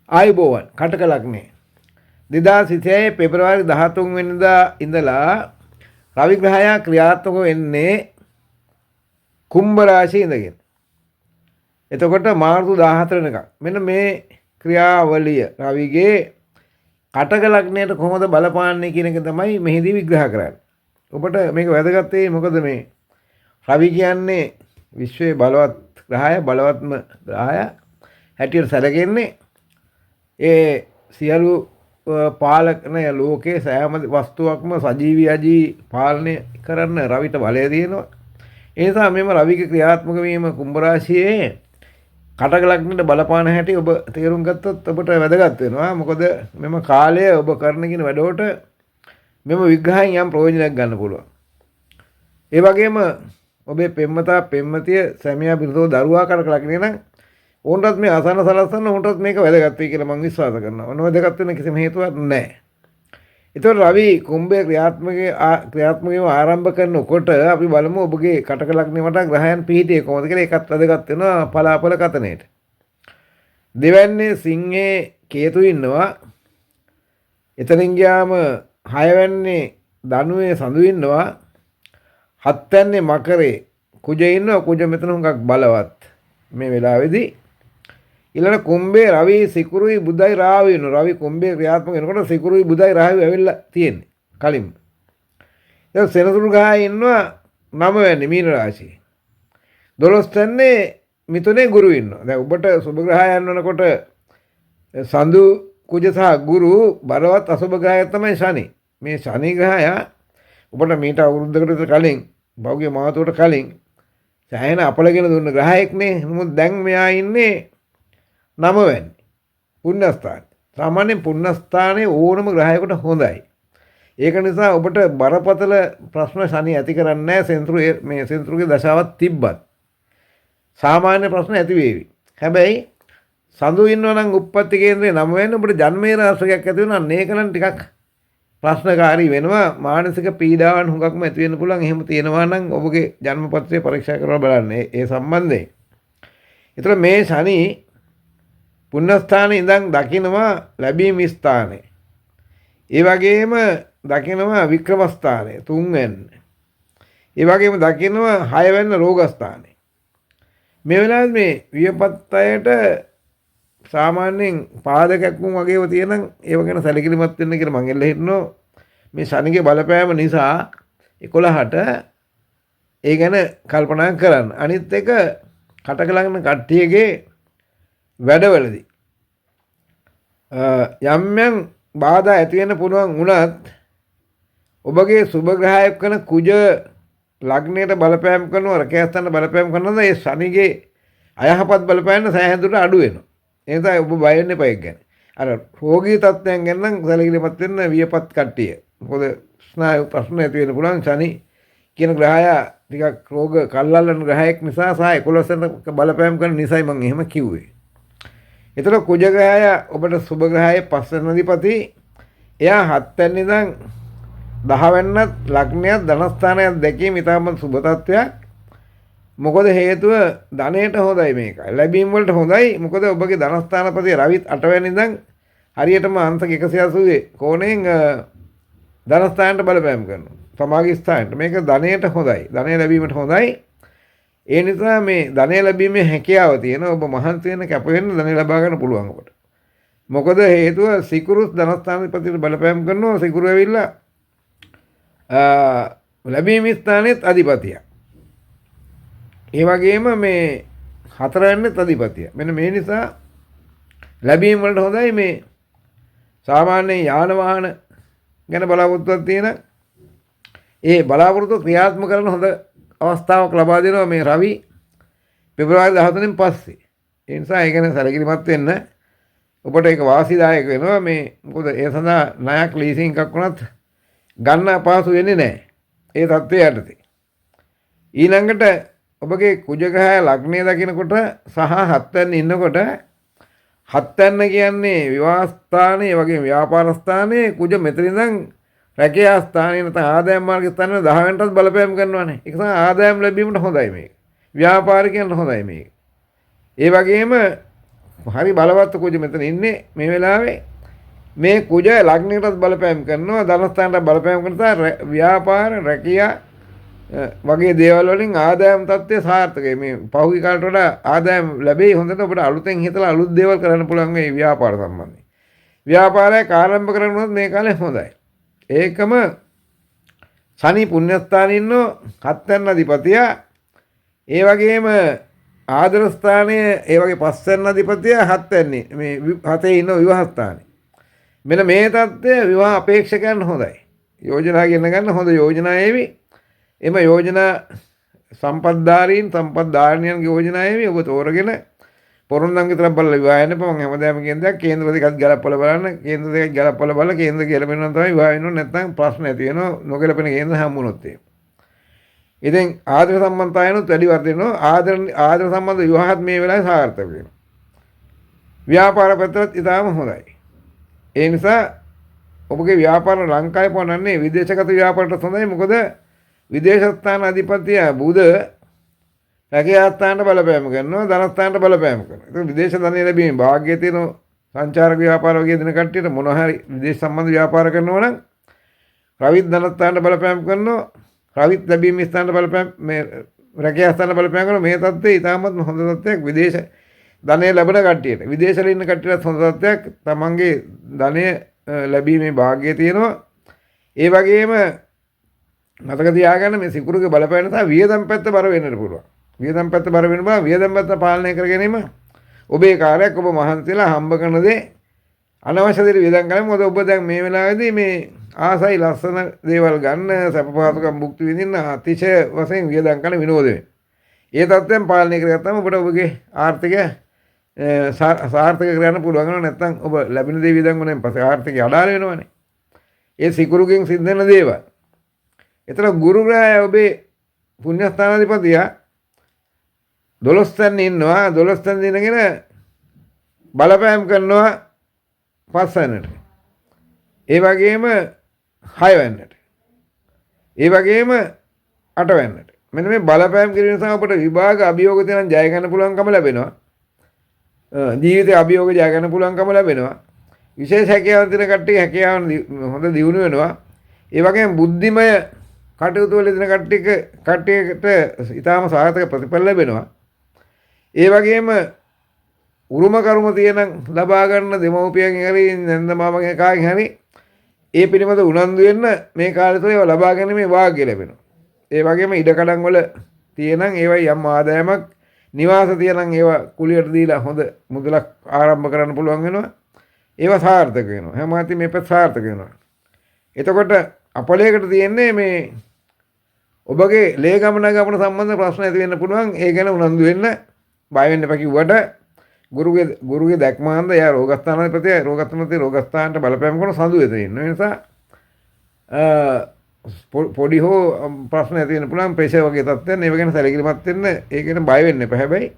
ආයුබෝවන් කටක ලග්නේ 2026 පෙබරවාරි 13 වෙනිදා ඉඳලා රවි ග්‍රහය ක්‍රියාත්මක වෙන්නේ කුම්භ රාශියේ ඉඳගෙන. එතකොට මාර්තු 14 වෙනකම් මෙන්න මේ ක්‍රියාවලිය රවිගේ කටක ලග්නයට කොහොමද බලපාන්නේ කියන එක තමයි මෙහිදී විග්‍රහ කරන්නේ. ඔබට මේක වැදගත් වෙයි මොකද මේ රවි කියන්නේ විශ්වයේ බලවත් ග්‍රහය බලවත්ම ග්‍රහය හැටියට සැලකෙන්නේ ඒ සියලු පාලකන ලෝකයේ සෑම වස්තුවක්ම සජීවී අජීවී පාලනය කරන්න රවිට බලය තියෙනවා. ඒ නිසා මෙම රවිගේ ක්‍රියාත්මක වීම කුම්භ රාශියේ කටක ලග්නයට බලපාන හැටි ඔබ තේරුම් ගත්තොත් ඔබට වැදගත් වෙනවා. මොකද මෙම කාලය ඔබ කරන කින වැඩවලට මෙම විග්‍රහයෙන් යම් ප්‍රයෝජනයක් ගන්න පුළුවන්. ඒ වගේම ඔබේ පෙම්වතා පෙම්වතිය සැමියා බිරිඳ දරුවා කටක ලග්නේ නම් උන්ටත් මේ අසන්න සලස්සන්න උන්ටත් මේක වැදගත් වෙයි කියලා මම විශ්වාස කරනවා. ඔන්න වැදගත් වෙන කිසිම හේතුවක් නැහැ. ඒතකොට රවි කුම්භයේ ක්‍රියාත්මකව ආරම්භ කරනකොට අපි බලමු ඔබගේ කටක ලග්නේ මත ග්‍රහයන් පිහිටියේ කොහොමද කියලා. ඒකත් වැදගත් වෙනවා පලාපල කතනෙට. දෙවැන්නේ සිංහේ කේතු ඉන්නවා. එතනින් ගියාම 6 වෙන්නේ ධනුවේ සඳු ඉන්නවා. 7 වෙන්නේ මකරේ කුජ ඉන්නවා. කුජ මෙතන හුඟක් බලවත් මේ වෙලාවේදී. ඊළඟ කුම්භයේ රවි සිකුරුයි බුධයි රාහුයි වෙනවා. රවි කුම්භයේ ක්‍රියාත්මක වෙනකොට සිකුරුයි බුධයි රාහුයි ඇවිල්ලා තියෙන්නේ කලින්ම. දැන් සෙනසුරු ග්‍රහය ඉන්නවා 9 වෙනි මීන රාශියේ. 12 වෙනි මිථුනේ ගුරු ඉන්නවා. දැන් ඔබට සුබ ග්‍රහයන් වෙනකොට සඳු කුජ සහ ගුරු බලවත් අසුබ ග්‍රහය තමයි ශනි. මේ ශනි ග්‍රහය ඔබට මීට අවුරුද්දකට විතර කලින් භෞතික මාතුවට කලින් සෑහෙන අපලගෙන දුන්න ග්‍රහයෙක් නේ. නමුත් දැන් මෙයා ඉන්නේ 9 වෙනි පුණ්‍යස්ථාන. සාමාන්‍යයෙන් පුණ්‍යස්ථානයේ ඕනම ග්‍රහයකට හොඳයි. ඒක නිසා ඔබට බරපතල ප්‍රශ්න ශනි ඇති කරන්නේ නැහැ. මේ සෙන්තෘගේ දශාවක් තිබ්බත් සාමාන්‍ය ප්‍රශ්න ඇති වේවි. හැබැයි සඳු ඉන්නවා නම් උප්පත්ති කේන්ද්‍රයේ 9 වෙනි ඔබට ජන්මේ රාශියක් ඇති වෙනවා. මේක නම් ටිකක් ප්‍රශ්නකාරී වෙනවා. මානසික පීඩාවන් හුඟක්ම ඇති වෙන්න පුළුවන්. එහෙම තියෙනවා නම් ඔබගේ ජන්මපත්‍රය පරීක්ෂා කරලා බලන්න ඒ සම්බන්ධයෙන්. ඒතර මේ ශනි පුණ්‍යස්ථානයේ ඉඳන් දකින්නවා ලැබීම් ස්ථානයේ. ඒ වගේම දකින්නවා වික්‍රම ස්ථානයේ 3 වෙනි. ඒ වගේම දකින්නවා 6 වෙනි රෝග ස්ථානයේ. මේ වෙලාවේ මේ වියපත් අයට සාමාන්‍යයෙන් පාදකක්ම වගේව තියෙනම් ඒව ගැන සැලකිලිමත් වෙන්න කියලා මම එල්ල හිටනවා. මේ ශනිගේ බලපෑම නිසා 11ට ඒ ගැන කල්පනා කරන්න. අනිත් එක කටක ලගන කට්ටියගේ වැඩවලදී යම් බාධා ඇති වෙන්න පුළුවන් වුණත් ඔබගේ සුබ ග්‍රහයක් කරන කුජ ලග්නයට බලපෑම් කරනවා රකයස්තන්න බලපෑම් කරනවා. ඒ ශනිගේ අයහපත් බලපෑම සෑහෙන දුරට අඩු වෙනවා. ඒ නිසා ඔබ බය වෙන්න එපා ඒක ගැන. අර රෝගී තත්ත්වයන් ගැන නම් සැලකිලිමත් වෙන්න වියපත් කට්ටිය. මොකද ස්නායු ප්‍රශ්න ඇති වෙන්න පුළුවන්. ශනි කියන ග්‍රහය ටිකක් රෝග කල්ලල්ලන ග්‍රහයක් නිසා සහ 11 බලපෑම් කරන නිසායි මම එහෙම කිව්වේ. ඒතර කුජ ග්‍රහය ඔබට සුබ ග්‍රහයේ 5 වෙනි අධිපති. එයා 7 වෙනි ඉඳන් 10 වෙනිත් ලග්නයක් ධනස්ථානයක් දැකීම ඉතාමත් සුබ තත්ත්වයක්. මොකද හේතුව ධනයට හොඳයි මේක. ලැබීම් වලට හොඳයි. මොකද ඔබගේ ධනස්ථානපති රවිත් 8 වෙනි ඉඳන් හරියටම අංශක 180 කෝණයෙන් ධනස්ථානට බලපෑම් කරනවා. සමාගී ස්ථානට. මේක ධනයට හොඳයි. ධනය ලැබීමට හොඳයි. ඒ නිසා මේ ධනය ලැබීමේ හැකියාව තියෙන ඔබ මහන්සි වෙන කැප වෙන්න ධනය ලබා ගන්න පුළුවන් ඔබට. මොකද හේතුව සිකුරුස් ධනස්ථානාධිපතිට බලපෑම් කරනවා. සිකුරු ඇවිල්ලා ලැබීම් ස්ථානෙත් අධිපතිය. ඒ වගේම මේ 4 වෙනිත් අධිපතිය. මෙන්න මේ නිසා ලැබීම් වලට හොඳයි. මේ සාමාන්‍ය යාන වාහන ගැන බලාපොරොත්තුවක් තියෙන ඒ බලාපොරොත්තු ක්‍රියාත්මක කරන හොඳ අවස්ථාවක් ලබා දෙනවා මේ රවි පෙබරවාරි 13 න් පස්සේ. ඒ නිසා ඒ ගැන සැලකිලිමත් වෙන්න. ඔබට ඒක වාසිදායක වෙනවා. මේ මොකද ඒ සඳහා ණයක් ලීසින් එකක් වුණත් ගන්න අපහසු වෙන්නේ නැහැ. ඒ තත්ත්වය යටතේ. ඊළඟට ඔබගේ කුජ ග්‍රහය ලග්නය දකිනකොට සහ 7 වෙනි ඉන්නකොට 7 වෙනි කියන්නේ විවාහ ස්ථානයේ වගේ ව්‍යාපාර ස්ථානයේ කුජ මෙතන ඉඳන් රැකියා ස්ථානයේ නැත්නම් ආදායම් මාර්ග ස්ථානයේ 10 වෙනිටත් බලපෑම් කරනවානේ. ඒක තමයි ආදායම් ලැබීමට හොඳයි මේක. ව්‍යාපාරිකයන්ට හොඳයි මේක. ඒ වගේම හරි බලවත් කුජ මෙතන ඉන්නේ මේ වෙලාවේ. මේ කුජ ලග්නයටත් බලපෑම් කරනවා, ධනස්ථානට බලපෑම් කරනවා, ව්‍යාපාර, රැකියා වගේ දේවල් වලින් ආදායම් තත්ත්වය සාර්ථකයි. මේ පහුගිය කාලට වඩා ආදායම් ලැබෙයි. හොඳට ඔබට අලුතෙන් හිතලා අලුත් දේවල් කරන්න පුළුවන් මේ ව්‍යාපාර සම්බන්ධයෙන්. ව්‍යාපාරයක් ආරම්භ කරනොත් මේ කාලේ හොඳයි. ඒකම සනි පුණ්‍යස්ථානේ ඉන්න හත්වැන්න අධිපතියා, ඒ වගේම ආදර ස්ථානයේ ඒ වගේ පස්වැන්න අධිපතියා හත්වැන්නේ මේ හතේ ඉන්න විවාහ ස්ථානේ. මෙන්න මේ தත්ත්වය විවාහ අපේක්ෂකයන් හොඳයි. යෝජනා ගෙන ගන්න හොඳ යෝජනා ඒවි. එම යෝජනා සම්පත්ධාරීන් සම්පත්ධාරණයන්ගේ යෝජනා ඒවි. ඔබ තෝරගෙන පොරොන්දම් විතරක් බලලා විවාහ වෙන්න බෑ. මම හැමදාම කියන දේ කේන්ද්‍ර දෙකක් ගලපලා බලන්න. කේන්ද්‍ර දෙකක් ගලපලා බලලා කේන්ද්‍ර ගැලපෙනවා තමයි විවාහ වෙන්න ඕනේ. නැත්නම් ප්‍රශ්න ඇති වෙනවා. නොගැලපෙන කේන්ද්‍ර හම්බුනොත් එහෙම. ඉතින් ආදර සම්බන්ධතාවයනොත් වැඩි වර්ධනනවා. ආදර සම්බන්ධ විවාහත් මේ වෙලාවේ සාර්ථක වෙනවා. ව්‍යාපාර පැත්තත් ඉතාම හොඳයි. ඒ නිසා ඔබගේ ව්‍යාපාර ලංකාවේ පොනන්නේ විදේශගත ව්‍යාපාරට හොඳයි. මොකද විදේශ ස්ථාන අධිපතිය බුධ රැකියා ස්ථානට බලපෑම කරනවා, ධන ස්ථානට බලපෑම කරනවා. ඒක විදේශ ධනෙ ලැබීමේ වාග්ය තියෙන සංචාරක ව්‍යාපාර වගේ දෙන කට්ටියට මොන හරි විදේශ සම්බන්ධ ව්‍යාපාර කරනවා නම් රවිත් ධන ස්ථානට බලපෑම් කරනවා, රවිත් ලැබීමේ ස්ථානට බලපෑම්, මේ රැකියා ස්ථානට බලපෑම් කරනවා. මේ தත්ත්වය ඉතාමත් හොඳ තත්ත්වයක් විදේශ ධනය ලැබෙන කට්ටියට. විදේශවල ඉන්න කට්ටියට හොඳ තත්ත්වයක්. තමන්ගේ ධනය ලැබීමේ වාග්ය තියෙනවා. ඒ වගේම මතක තියාගන්න මේ සිකුරුගේ බලපෑම නිසා වියදම් පැත්ත බර වෙන්නට පුළුවන්. වියදම් පැත්ත බර වෙන බව වියදම් පැත්ත පාලනය කර ගැනීම ඔබේ කාර්යයක්. ඔබ මහන්සිලා හම්බ කරන දේ අනවශ්‍ය දේ වියදම් කරන්නේ. මොකද ඔබ දැන් මේ වෙලාවේදී මේ ආසයි ලස්සන දේවල් ගන්න, සැප පහසුකම් භුක්ති විඳින්න අතිශය වශයෙන් වියදම් කරන විනෝද වෙන. ඒ තත්ත්වයෙන් පාලනය කරගත්තම ඔබට ඔබගේ ආර්ථිකය සාර්ථක කරගන්න පුළුවන් වෙනවා. නැත්නම් ඔබ ලැබෙන දේ වියදම් කරනන් පස්සේ ආර්ථිකය අඩාල වෙනවනේ. ඒ සිකුරුගෙන් සිද්ධ වෙන දේවල්. එතන ගුරු ග්‍රහය ඔබේ පුණ්‍යස්ථානාධිපතියා 12 තැන ඉන්නවා. 12 තැන ඉඳගෙන බලපෑම් කරනවා 5 වෙනිට. ඒ වගේම 6 වෙනිට. ඒ වගේම 8 වෙනිට. මෙන්න මේ බලපෑම් කිරීම නිසා ඔබට විභාග අභියෝග තියෙන ජය ගන්න පුළුවන්කම ලැබෙනවා. ජීවිතේ අභියෝග ජය ගන්න පුළුවන්කම ලැබෙනවා. විශේෂ හැකියාවන් තියෙන කට්ටිය හැකියාවන් හොඳ දියුණු වෙනවා. ඒ වගේම බුද්ධිමය කටයුතු වල දෙන කට්ටියට ඉතාම සාර්ථක ප්‍රතිඵල ලැබෙනවා. ඒ වගේම උරුම කර්ම තියෙන ලබා ගන්න දෙමව්පියන්ගෙන් හරි නැන්ද මාමගෙන් කාගෙන් හරි ඒ පිළිබඳ උනන්දු වෙන්න මේ කාලය තුළ ඒවා ලබා ගැනීමේ වාග්ය ලැබෙනවා. ඒ වගේම ඉඩකඩම් වල තියෙනම් ඒවයි යම් ආදායමක්, නිවාස තියෙනම් ඒවා කුලියට දීලා හොඳ මුදලක් ආරම්භ කරන්න පුළුවන් වෙනවා. ඒවා සාර්ථක වෙනවා. හැම අතින් මේ පැත්ත සාර්ථක වෙනවා. එතකොට අපලයකට තියෙන්නේ මේ ඔබගේ ලේ ගමන සම්බන්ධ ප්‍රශ්න ඇති වෙන්න පුළුවන්. ඒ ගැන උනන්දු වෙන්න, බය වෙන්න එපා කිව්වට ගුරුගේ දැක්මාන්ද එයා රෝගස්ථානාධිපතිය, රෝගස්ථානට බලපෑම් කරන සඳු වෙත ඉන්න. ඒ නිසා පොඩි හෝ ප්‍රශ්න ඇති වෙන්න පුළුවන්, ප්‍රෙෂර් වගේ තත්ත්වයන්. ඒව ගැන සැලකිලිමත් වෙන්න, ඒ ගැන බය වෙන්න එපා. හැබැයි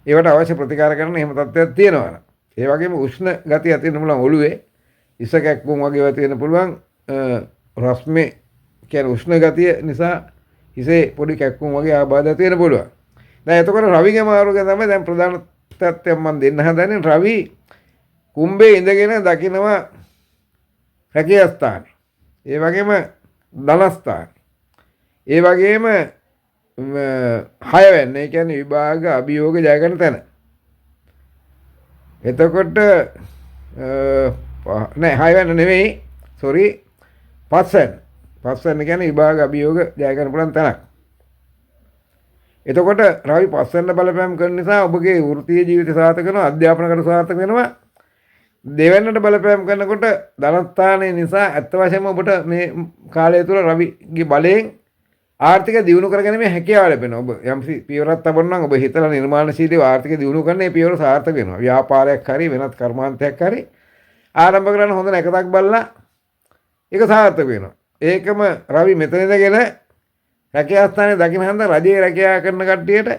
ඒවට අවශ්‍ය ප්‍රතිකාර කරන්න එහෙම තත්ත්වයක් තියෙනවා. ඒ වගේම උෂ්ණ ගතිය ඇති වෙන්න පුළුවන් ඔළුවේ. ඉස කැක්කුම් වගේ ඇති වෙන්න පුළුවන්. රස්මේ කියන්නේ උෂ්ණ ගතිය නිසා හිසේ පොඩි කැක්කුම් වගේ ආබාධ ඇති වෙන්න පුළුවන්. දැන් එතකොට රවිගේ මාරුක තමයි දැන් ප්‍රධාන තත්ත්වයක් මම දෙන්න හදන්නේ. රවි කුම්භේ ඉඳගෙන දකිනවා රැකියා ස්ථානේ. ඒ වගේම ධනස්ථානේ. ඒ වගේම 6 වෙනි, ඒ කියන්නේ විභාග අභියෝග ජය ගන්න තැන. එතකොට නෑ 6 වෙනි නෙවෙයි, සෝරි 5 වෙනි. 5 වෙනි කියන්නේ විභාග අභියෝග ජය ගන්න පුළුවන් තැනක්. එතකොට රවි 5 වෙනි බලපෑම් කරන නිසා ඔබගේ වෘත්තීය ජීවිත සාර්ථක වෙනවා, අධ්‍යාපන කටයුතු සාර්ථක වෙනවා. දෙවැන්නට බලපෑම් කරනකොට ධනස්ථානයේ නිසා ඇත්ත වශයෙන්ම ඔබට මේ කාලය තුළ රවිගේ බලයෙන් ආර්ථික දියුණු කරගැනීමේ හැකියාව ලැබෙනවා. ඔබ යම් පියවරක් තබනවා නම් ඔබ හිතලා නිර්මාණශීලීව ආර්ථික දියුණු කරන මේ පියවර සාර්ථක වෙනවා. ව්‍යාපාරයක් හරි වෙනත් කර්මාන්තයක් හරි ආරම්භ කරන්න හොඳ නැකතක් බලලා ඒක සාර්ථක වෙනවා. ඒකම රවි මෙතන ඉඳගෙන රැකියා ස්ථානයේ දකින්න හන්ද රජයේ රැකියා කරන කට්ටියට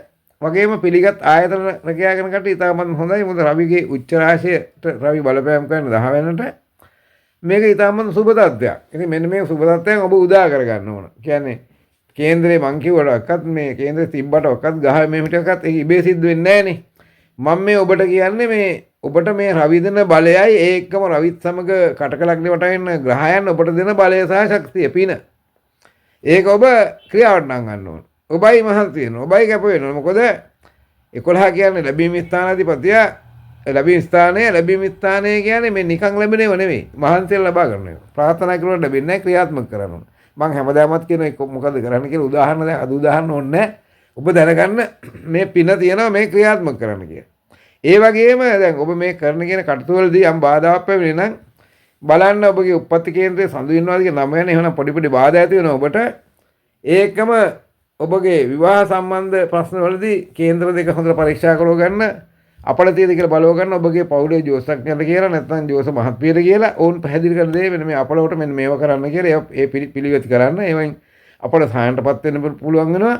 වගේම පිළිගත් ආයතන රැකියා කරන කට්ටිය ඉතාමත් හොඳයි. මොකද රවිගේ උච්ච රාශියට රවි බලපෑම් කරන 10 වෙනිට මේක ඉතාමත් සුබ තත්ත්වයක්. ඉතින් මෙන්න මේ සුබ තත්ත්වයන් ඔබ උදා කරගන්න ඕන. කියන්නේ කේන්දරේ මං කිව්වටවත් මේ කේන්දරේ තිබ්බටවත් ගහ මේ මිටකත් ඒක ඉබේ සිද්ධ වෙන්නේ නැහනේ. මම මේ ඔබට කියන්නේ මේ ඔබට මේ රවි දෙන බලයයි ඒ එක්කම රවිත් සමග කටක ලග්නේ වටා ඉන්න ග්‍රහයන් ඔබට දෙන බලය සහ ශක්තිය පින. ඒක ඔබ ක්‍රියාවට නම් ගන්න ඕන. ඔබයි මහන්සි වෙනවා. ඔබයි කැප වෙනවා. මොකද 11 කියන්නේ ලැබීම් ස්ථානාධිපතිය ලැබීම් ස්ථානය කියන්නේ මේ නිකන් ලැබෙනව නෙමෙයි. මහන්සියෙන් ලබා ගන්න එක. ප්‍රාර්ථනා කරුවට ලැබෙන්නේ නැහැ ක්‍රියාත්මක කරන්න ඕන. මම හැමදාමත් කියන එක මොකද කරන්න කියලා උදාහරණ දැන් අද උදාහරණ ඕනේ නැහැ. ඔබ දැනගන්න මේ පින තියෙනවා මේ ක්‍රියාත්මක කරන්න කියලා. ඒ වගේම දැන් ඔබ මේ කරන කියන කටයුතුවලදී යම් බාධාවක් පැමිණෙන නම් බලන්න ඔබගේ උප්පත්ති කේන්ද්‍රයේ සඳු වෙනවාද කියලා නම යන එහෙනම් පොඩි පොඩි බාධා ඇති වෙනවා ඔබට. ඒකම ඔබගේ විවාහ සම්බන්ධ ප්‍රශ්නවලදී කේන්ද්‍ර දෙක හොඳට පරීක්ෂා කරව ගන්න අපල තියෙද කියලා බලව ගන්න ඔබගේ පවුලේ ජෝසක්ඥයට කියලා නැත්නම් ජෝස මහත්මියට කියලා ඕන් පැහැදිලි කර දෙයි මෙන්න මේ අපලවට මෙන්න මේව කරන්න කියලා ඒ පිළිවෙත් කරන්න. ඒවෙන් අපල සායනටපත් වෙන්න පුළුවන් වෙනවා.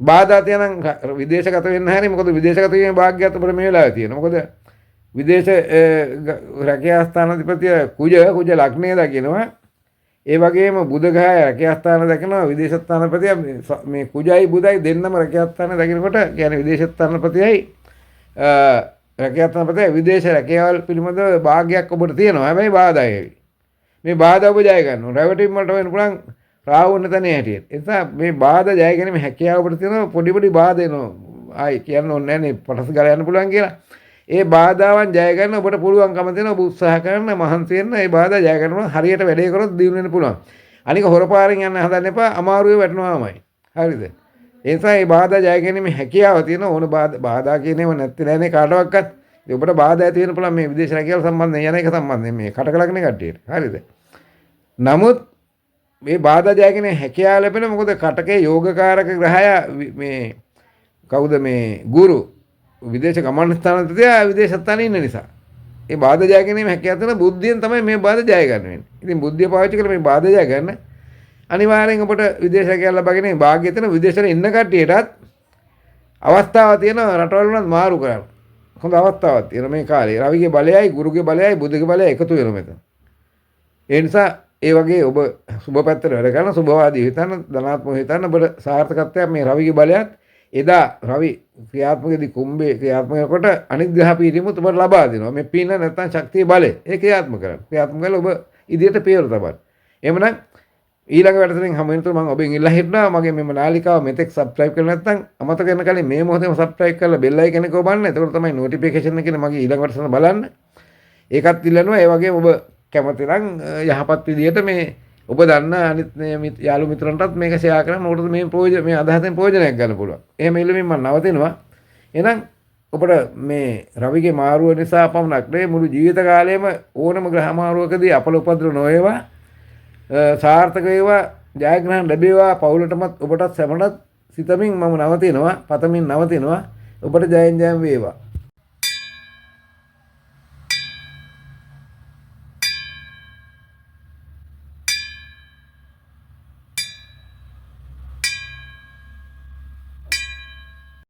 බාධා තියෙනම් විදේශගත වෙන්න හැරි මොකද විදේශගත වීමේ වාග්යත් අපිට මේ වෙලාවේ තියෙනවා. මොකද විදේශ රැකියා ස්ථානාධිපතිය කුජ ලග්නේ දකිනවා. ඒ වගේම බුධ ග්‍රහය රැකියා ස්ථාන දකිනවා. විදේශ ස්ථානාධිපතිය මේ කුජයි බුධයි දෙන්නම රැකියා ස්ථාන දකිනකොට කියන්නේ විදේශ ස්ථානාධිපතියයි රැකියා ස්ථානාධිපතිය විදේශ රැකියාවල් පිළිබඳව වාග්යක් ඔබට තියෙනවා. හැබැයි බාධායි. මේ බාධා ඔබ ජය ගන්න ඕන. රැවටීම් වලට වෙන්න පුළුවන් රාහුල තැනේ හැටියට. ඒ නිසා මේ බාධා ජය ගැනීම හැකියාව අපිට තියෙනවා. පොඩි පොඩි බාධා එනවා. ආයි කියන්න ඕනේ නැහැ නේ පටස් ගාලා යන්න පුළුවන් කියලා. ඒ බාධාවන් ජය ගන්න ඔබට පුළුවන්කම තියෙනවා. ඔබ උත්සාහ කරන්න මහන්සි වෙන්න ඒ බාධා ජය ගන්න හරියට වැඩේ කරොත් දිනු වෙන්න පුළුවන්. අනික හොරපාරෙන් යන්න හදන්න එපා. අමාරුවේ වැටෙනවාමයි. හරිද? ඒ නිසා මේ බාධා ජය ගැනීම හැකියාව තියෙන ඕන බාධා කියනේව නැත්තේ නෑනේ කාටවත්. ඔබට බාධා ඇති වෙන්න පුළුවන් මේ විදේශ රැකියාව සම්බන්ධයෙන් යන එක සම්බන්ධයෙන් මේ කටකලක්නේ කට්ටියට. හරිද? නමුත් මේ බාධා ජය ගැනීම හැකියාව ලැබෙන මොකද කටකේ යෝගකාරක ග්‍රහය මේ කවුද මේ ගුරු විදේශ ගමන් ස්ථානාධිපතිය විදේශ ස්ථානයේ ඉන්න නිසා. ඒ බාධා ජය ගැනීම හැකියාව තියෙන බුද්ධියෙන් තමයි මේ බාධා ජය ගන්න වෙන්නේ. ඉතින් බුද්ධිය පාවිච්චි කරලා මේ බාධා ජය ගන්න අනිවාර්යෙන් ඔබට විදේශ රැකියාව ලබාගෙන මේ වාග්ය තියෙන විදේශවල ඉන්න කට්ටියටත් අවස්ථාවක් තියෙනවා රටවල වුණත් මාරු කරන්න. හොඳ අවස්ථාවක් තියෙනවා මේ කාලේ. රවිගේ බලයයි ගුරුගේ බලයයි බුධගේ බලයයි එකතු වෙනවා මෙතන. ඒ නිසා ඒ වගේ ඔබ සුබ පැත්තට වැඩ කරන සුබවාදී හිතන්න ධනාත්මක හිතන්න ඔබට සාර්ථකත්වයක් මේ රවිගේ බලයත් එදා රවි ක්‍රියාත්මකදී කුම්භේ ක්‍රියාත්මක කොට අනිත් ග්‍රහ පීඨිමුත් ඔබට ලබා දෙනවා. මේ පින නැත්නම් ශක්තිය බලය ඒ ක්‍රියාත්මක කරන්න. ක්‍රියාත්මක කරලා ඔබ ඉදිරියට පියවර තබන්න. එහෙමනම් ඊළඟ වැඩසටහනින් හමු වෙනතුරු මම ඔබෙන් ඉල්ලා හිටනවා මගේ මෙම නාලිකාව මෙතෙක් subscribe කරලා නැත්නම් අමතක කරන කලින් මේ මොහොතේම subscribe කරලා bell icon එක ඔබන්න. එතකොට තමයි notification එකේ මගේ ඊළඟ වැඩසටහන බලන්න. ඒකත් ඉල්ලනවා. ඒ වගේම ඔබ කැමති නම් යහපත් විදියට මේ ඔබ දන්න අනිත් යාළු මිත්‍රන්ටත් මේක ෂෙයා කරන්න. මොකටද මේ අදහසෙන් ප්‍රයෝජනයක් ගන්න පුළුවන්. එහෙම ඉල්ලමින් මම නවතිනවා. එහෙනම් ඔබට මේ රවිගේ මාරුව නිසා පමණක් නෙවෙයි මුළු ජීවිත කාලයම ඕනම ග්‍රහ මාරුවකදී අපල උපද්‍රව නොවේවා. සාර්ථක වේවා ජයග්‍රහණ ලැබේවා පවුලටමත් ඔබටත් සැමටත් සිතමින් මම නවතිනවා පතමින් නවතිනවා ඔබට ජයෙන් ජයම් වේවා.